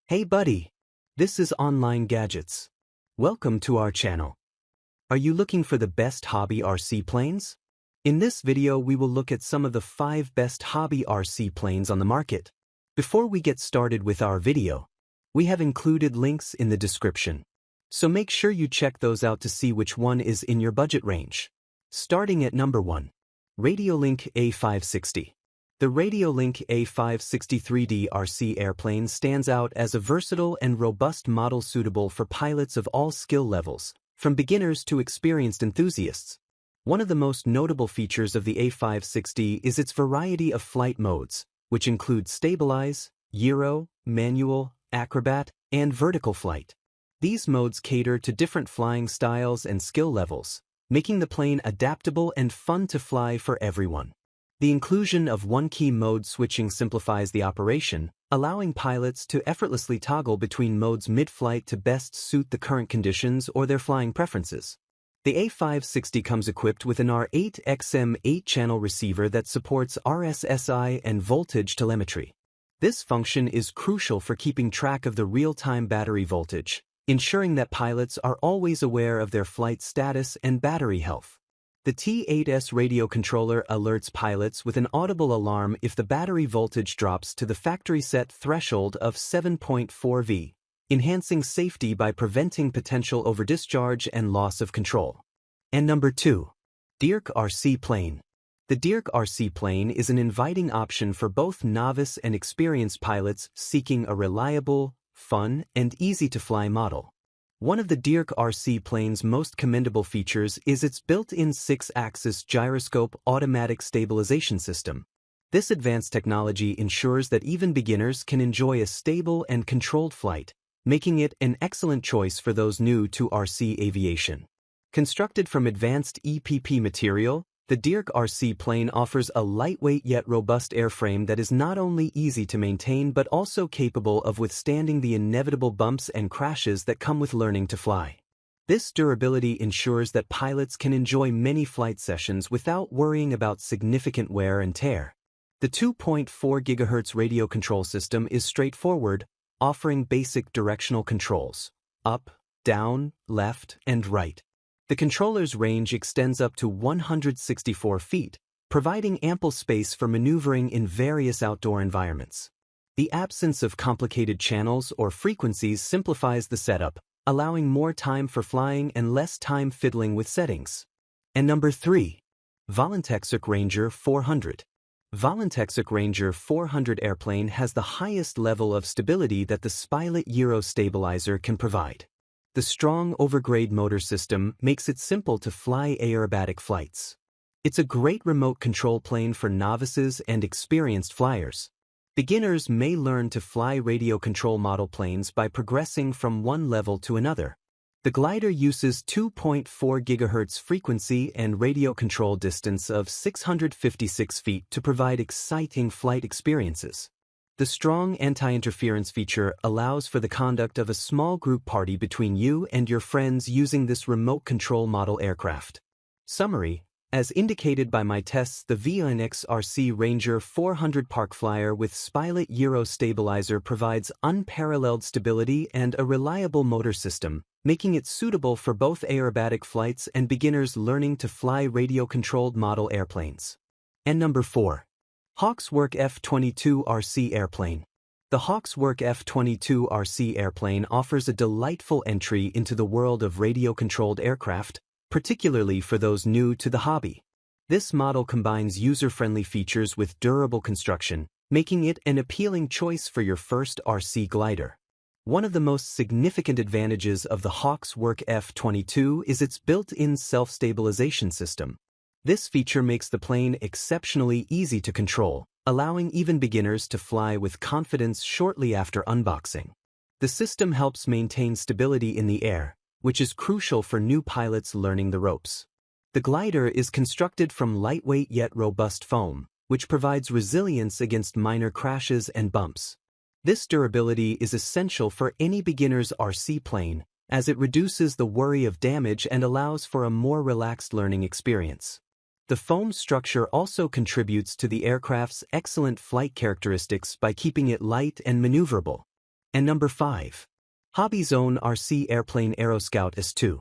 Hey buddy, this is Online Gadgets. Welcome to our channel. Are you looking for the best hobby RC planes? In this video we will look at some of the 5 best hobby RC planes on the market. Before we get started with our video, we have included links in the description. So make sure you check those out to see which one is in your budget range. Starting at number 1. Radiolink A560. The Radiolink A560 3D RC airplane stands out as a versatile and robust model suitable for pilots of all skill levels, from beginners to experienced enthusiasts. One of the most notable features of the A560 is its variety of flight modes, which include stabilize, gyro, manual, acrobat, and vertical flight. These modes cater to different flying styles and skill levels, making the plane adaptable and fun to fly for everyone. The inclusion of one-key mode switching simplifies the operation, allowing pilots to effortlessly toggle between modes mid-flight to best suit the current conditions or their flying preferences. The A560 comes equipped with an R8XM 8-channel receiver that supports RSSI and voltage telemetry. This function is crucial for keeping track of the real-time battery voltage, ensuring that pilots are always aware of their flight status and battery health. The T8S radio controller alerts pilots with an audible alarm if the battery voltage drops to the factory-set threshold of 7.4 V, enhancing safety by preventing potential overdischarge and loss of control. And number 2. DEERC RC Plane. The DEERC RC Plane is an inviting option for both novice and experienced pilots seeking a reliable, fun, and easy-to-fly model. One of the DEERC RC Plane's most commendable features is its built-in 6-axis gyroscope automatic stabilization system. This advanced technology ensures that even beginners can enjoy a stable and controlled flight, making it an excellent choice for those new to RC aviation. Constructed from advanced EPP material, the DEERC RC Plane offers a lightweight yet robust airframe that is not only easy to maintain but also capable of withstanding the inevitable bumps and crashes that come with learning to fly. This durability ensures that pilots can enjoy many flight sessions without worrying about significant wear and tear. The 2.4 GHz radio control system is straightforward, offering basic directional controls: up, down, left, and right. The controller's range extends up to 164 feet, providing ample space for maneuvering in various outdoor environments. The absence of complicated channels or frequencies simplifies the setup, allowing more time for flying and less time fiddling with settings. And number 3. VOLANTEXRC Ranger 400. VOLANTEXRC Ranger 400 airplane has the highest level of stability that the Spilot Gyro stabilizer can provide. The strong overgrade motor system makes it simple to fly aerobatic flights. It's a great remote control plane for novices and experienced flyers. Beginners may learn to fly radio control model planes by progressing from one level to another. The glider uses 2.4 GHz frequency and radio control distance of 656 feet to provide exciting flight experiences. The strong anti-interference feature allows for the conduct of a small group party between you and your friends using this remote control model aircraft. Summary: as indicated by my tests, the VOLANTEXRC Ranger 400 Park Flyer with Spilot Gyro stabilizer provides unparalleled stability and a reliable motor system, making it suitable for both aerobatic flights and beginners learning to fly radio-controlled model airplanes. And number 4. Hawkswork F-22 RC Airplane. The Hawkswork F-22 RC airplane offers a delightful entry into the world of radio-controlled aircraft, particularly for those new to the hobby. This model combines user-friendly features with durable construction, making it an appealing choice for your first RC glider. One of the most significant advantages of the Hawkswork F-22 is its built-in self-stabilization system. This feature makes the plane exceptionally easy to control, allowing even beginners to fly with confidence shortly after unboxing. The system helps maintain stability in the air, which is crucial for new pilots learning the ropes. The glider is constructed from lightweight yet robust foam, which provides resilience against minor crashes and bumps. This durability is essential for any beginner's RC plane, as it reduces the worry of damage and allows for a more relaxed learning experience. The foam structure also contributes to the aircraft's excellent flight characteristics by keeping it light and maneuverable. And number 5. HobbyZone RC Airplane AeroScout S2.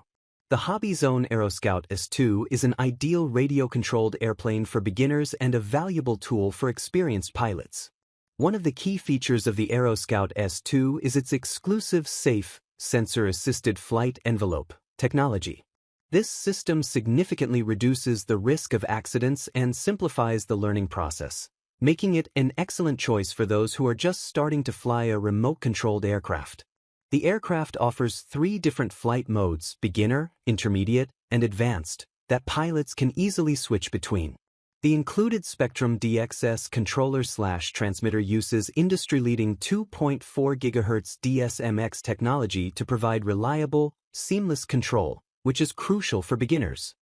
The HobbyZone AeroScout S2 is an ideal radio-controlled airplane for beginners and a valuable tool for experienced pilots. One of the key features of the AeroScout S2 is its exclusive safe, sensor-assisted flight envelope technology. This system significantly reduces the risk of accidents and simplifies the learning process, making it an excellent choice for those who are just starting to fly a remote-controlled aircraft. The aircraft offers 3 different flight modes: beginner, intermediate, and advanced, that pilots can easily switch between. The included Spectrum DXS controller/transmitter uses industry-leading 2.4 GHz DSMX technology to provide reliable, seamless control, which is crucial for beginners.